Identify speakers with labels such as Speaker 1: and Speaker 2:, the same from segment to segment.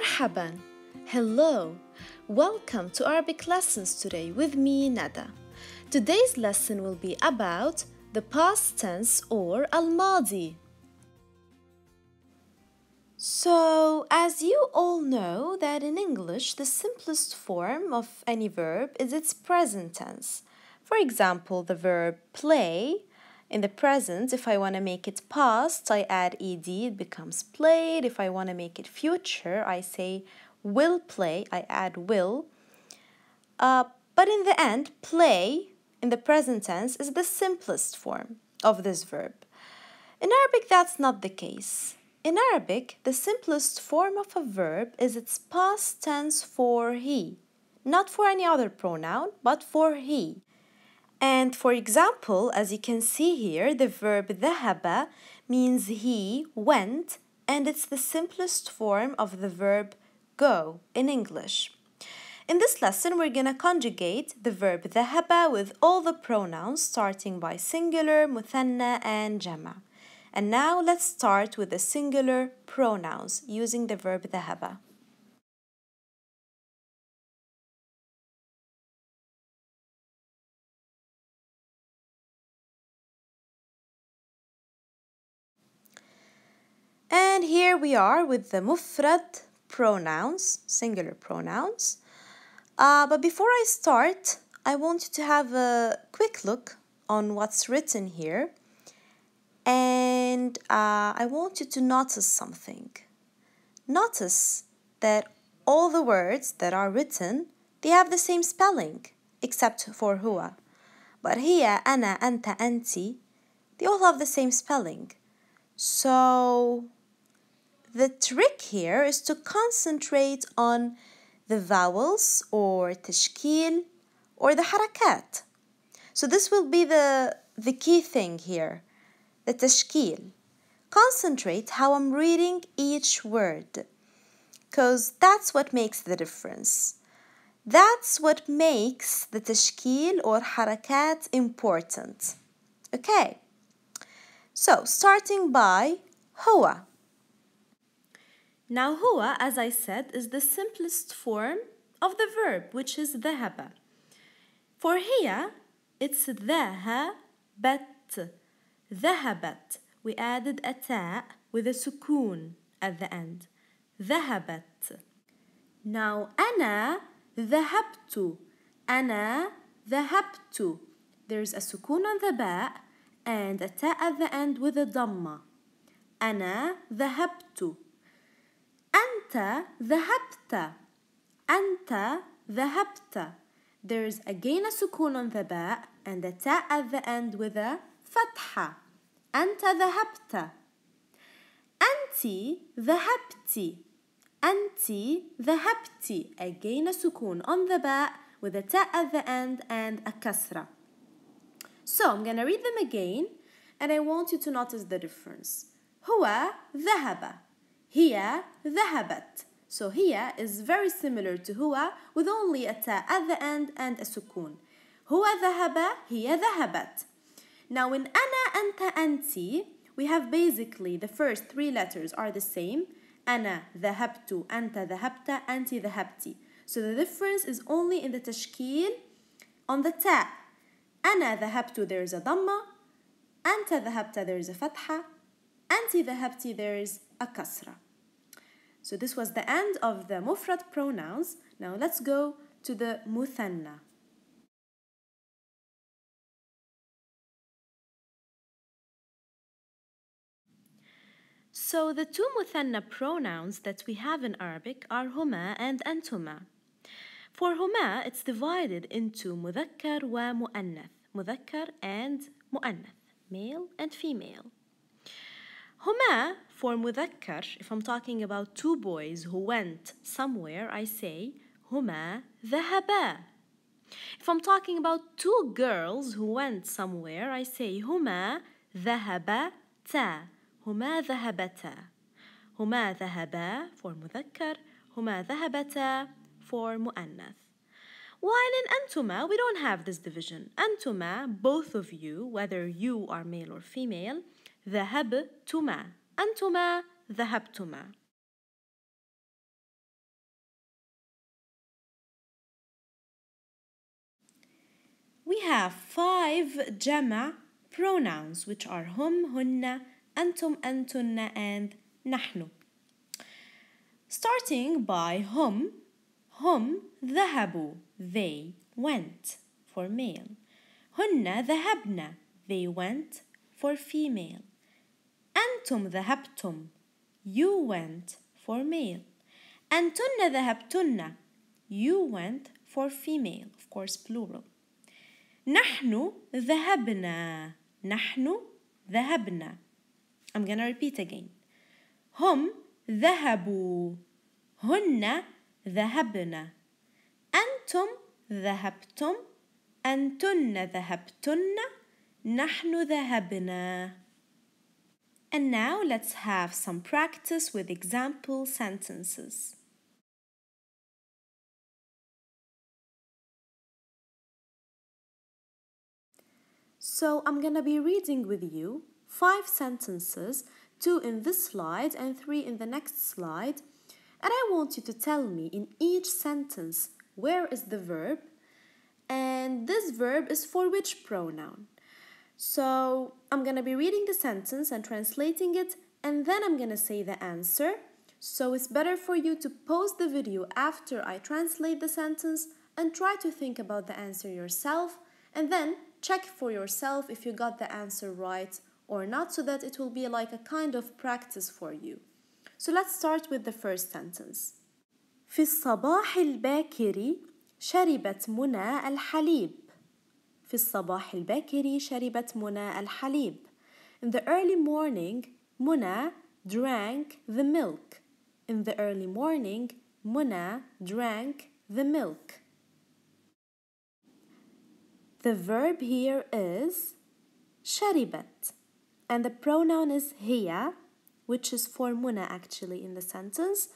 Speaker 1: Marhaban. Hello. Welcome to Arabic lessons today with me, Nada. Today's lesson will be about the past tense or al-madi. So, as you all know that in English, the simplest form of any verb is its present tense. For example, the verb play. In the present, if I want to make it past, I add ed, it becomes played. If I want to make it future, I say will play, I add will. But in the end, play in the present tense is the simplest form of this verb. In Arabic, that's not the case. In Arabic, the simplest form of a verb is its past tense for he, not for any other pronoun, but for he. And for example, as you can see here, the verb ذهب means he went, and it's the simplest form of the verb go in English. In this lesson, we're going to conjugate the verb ذهب with all the pronouns starting by singular, مثنى, and جمع. And now let's start with the singular pronouns using the verb ذهب. And here we are with the mufrad pronouns, singular pronouns. But before I start, I want you to have a quick look on what's written here. And I want you to notice something. Notice that all the words that are written, they have the same spelling, except for هو. But هي, أنا, أنت, أنتِ, they all have the same spelling. So the trick here is to concentrate on the vowels or تشكيل or the حركات. So this will be the key thing here, the تشكيل. Concentrate how I'm reading each word, because that's what makes the difference. That's what makes the تشكيل or حركات important. Okay, so starting by هو. Now هو, as I said, is the simplest form of the verb, which is ذهب. For هي, it's ذهبت. ذهبت. We added a ta with a sukun at the end. ذهبت. Now أنا ذهبت. أنا ذهبت. There's a sukun on the ba and a ta at the end with a dhamma. أنا ذهبت. أنت ذهبت. أنت ذهبت. There's again a sukun on the ba and a ta at the end with a فتحة. أنت ذهبت. أنتِ ذهبتِ. أنتِ ذهبتِ. Again a sukun on the ba with a ta at the end and a kasra. So I'm going to read them again and I want you to notice the difference. هو ذهب. هي ذهبت. So هي is very similar to هو with only a ta at the end and a sukun. هو ذهب. هي ذهبت. Now in أنا أنت أنتِ, we have basically the first three letters are the same. أنا ذهبت, أنت ذهبت, أنتِ ذهبتِ. So the difference is only in the تشكيل on the ta. أنا ذهبت, there is a dhamma. أنت ذهبت, there is a فتحة. أنتِ ذهبتِ, there is a kasra. So this was the end of the mufrad pronouns. Now let's go to the muthanna. So the two muthanna pronouns that we have in Arabic are huma and antuma. For huma, it's divided into مذكر ومؤنث. مذكر and مؤنث, male and female. هما for مذكر, if I'm talking about two boys who went somewhere, I say هما ذهبا. If I'm talking about two girls who went somewhere, I say هما ذهبتا. هما ذهبتا. هما ذهبا for مذكر. هما ذهبتا for مؤنث. While in أنتما, we don't have this division. أنتما, both of you, whether you are male or female, ذهبتما. أنتما ذهبتما. We have 5 جمع pronouns which are هم, هن, أنتم, أنتن, and نحن. Starting by هم ذهبوا, they went, for male. هن ذهبن, they went, for female. أنتم ذهبتم, you went, for male. أنتن ذهبتن, you went, for female, of course plural. نحن ذهبنا, نحن ذهبنا. I'm gonna repeat again. هم ذهبوا, هن ذهبن. أنتم ذهبتم, أنتن ذهبتن, نحن ذهبنا. And now let's have some practice with example sentences. So I'm gonna be reading with you 5 sentences, 2 in this slide and 3 in the next slide. And I want you to tell me in each sentence where is the verb and this verb is for which pronoun. So I'm gonna be reading the sentence and translating it, and then I'm gonna say the answer. So it's better for you to pause the video after I translate the sentence and try to think about the answer yourself, and then check for yourself if you got the answer right or not, so that it will be like a kind of practice for you. So let's start with the first sentence. في الصباح الباكر شربت منى الحليب. في الصباح الباكر شربت منى الحليب. In the early morning, Muna drank the milk. In the early morning, Muna drank the milk. The verb here is شربت, and the pronoun is هي, which is for Muna actually in the sentence.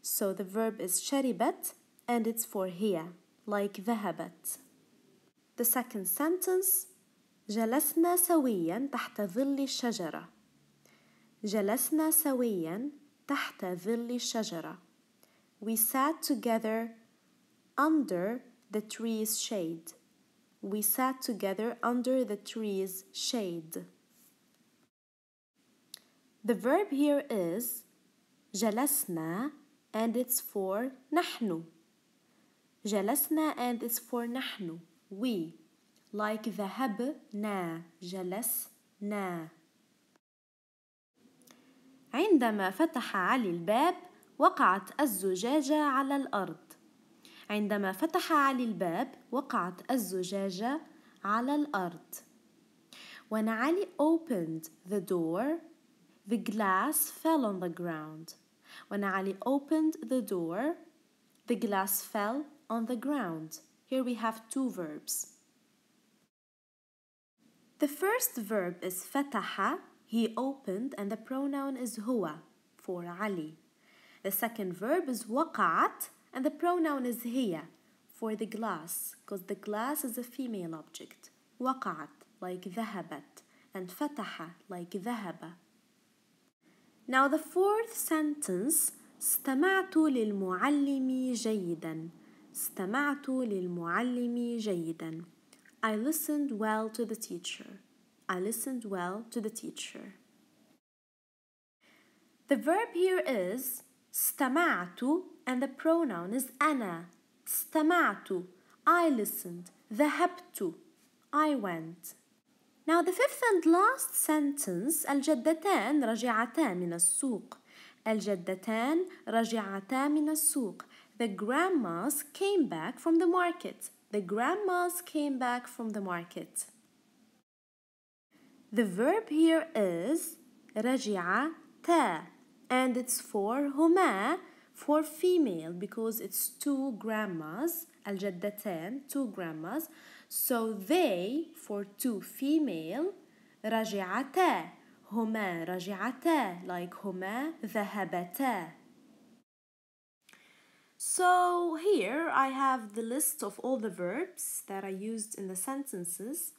Speaker 1: So the verb is شربت and it's for هي, like ذهبت. The second sentence, جلسنا سويا تحت ظل الشجرة. جلسنا سويا تحت ظل الشجرة. We sat together under the tree's shade. We sat together under the tree's shade. The verb here is جلسنا and it's for نحن. جلسنا and it's for نحن, we, like ذهبنا, جلسنا. عندما فتح علي الباب وقعت الزجاجة على الأرض. عندما فتح علي الباب وقعت الزجاجة على الأرض. When Ali opened the door, the glass fell on the ground. When Ali opened the door, the glass fell on the ground. Here we have 2 verbs. The first verb is فتح, he opened, and the pronoun is هو, for Ali. The second verb is وقعت, and the pronoun is هي, for the glass, because the glass is a female object. وقعت, like ذهبت, and فتح, like ذهب. Now the fourth sentence, استمعت للمعلم جيدا. استمعت للمعلم جيدا. I listened well to the teacher. I listened well to the teacher. The verb here is استمعت, and the pronoun is أنا. استمعت, I listened. ذهبت, I went. Now the fifth and last sentence, الجدتان رجعتا من السوق. الجدتان رجعتا من السوق. The grandmas came back from the market. The grandmas came back from the market. The verb here is رجعتا, and it's for هما, for female, because it's 2 grandmas. الجدتان, 2 grandmas. So they, for 2 female, رجعتا. هما رجعتا, like هما ذهبتا. So here I have the list of all the verbs that I used in the sentences,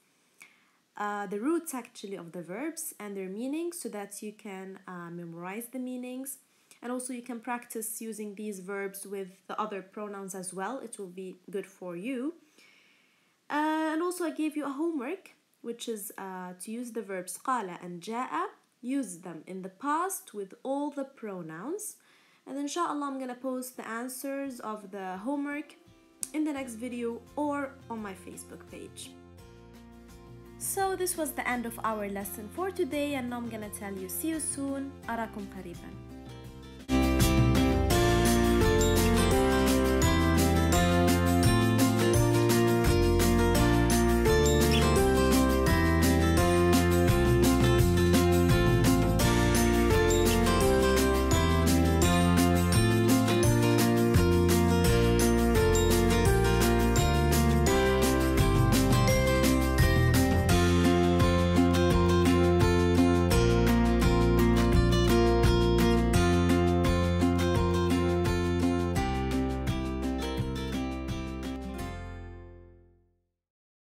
Speaker 1: the roots actually of the verbs and their meanings, so that you can memorize the meanings, and also you can practice using these verbs with the other pronouns as well. It will be good for you. And also I gave you a homework, which is to use the verbs قال and جاء. Use them in the past with all the pronouns. And inshallah I'm gonna post the answers of the homework in the next video or on my Facebook page. So this was the end of our lesson for today, and now I'm gonna tell you see you soon. أراكم قريبا.